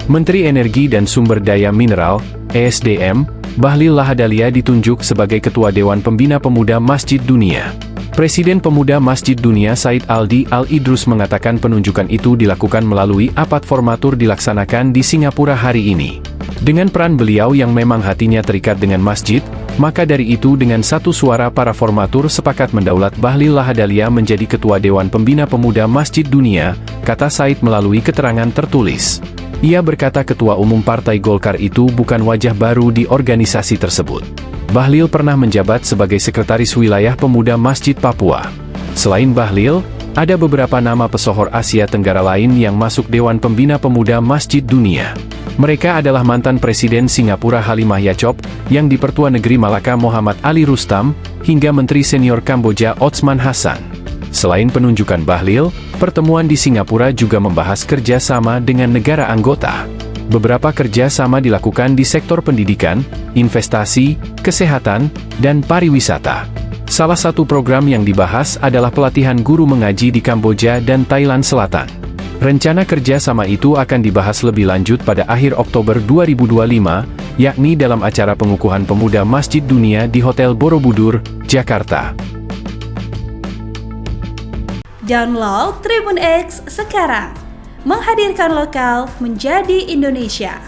Menteri Energi dan Sumber Daya Mineral, (ESDM), Bahlil Lahadalia ditunjuk sebagai Ketua Dewan Pembina Pemuda Masjid Dunia. Presiden Pemuda Masjid Dunia Said Aldi Al-Idrus mengatakan penunjukan itu dilakukan melalui apad formatur dilaksanakan di Singapura hari ini. Dengan peran beliau yang memang hatinya terikat dengan masjid, maka dari itu dengan satu suara para formatur sepakat mendaulat Bahlil Lahadalia menjadi Ketua Dewan Pembina Pemuda Masjid Dunia, kata Said melalui keterangan tertulis. Ia berkata Ketua Umum Partai Golkar itu bukan wajah baru di organisasi tersebut. Bahlil pernah menjabat sebagai Sekretaris Wilayah Pemuda Masjid Papua. Selain Bahlil, ada beberapa nama pesohor Asia Tenggara lain yang masuk Dewan Pembina Pemuda Masjid Dunia. Mereka adalah mantan Presiden Singapura Halimah Yacob, yang di Pertua Negeri Malaka Muhammad Ali Rustam, hingga Menteri Senior Kamboja Otsman Hassan. Selain penunjukan Bahlil, pertemuan di Singapura juga membahas kerjasama dengan negara anggota. Beberapa kerjasama dilakukan di sektor pendidikan, investasi, kesehatan, dan pariwisata. Salah satu program yang dibahas adalah pelatihan guru mengaji di Kamboja dan Thailand Selatan. Rencana kerjasama itu akan dibahas lebih lanjut pada akhir Oktober 2025, yakni dalam acara pengukuhan pemuda Masjid Dunia di Hotel Borobudur, Jakarta. Download Tribun X sekarang, menghadirkan lokal menjadi Indonesia.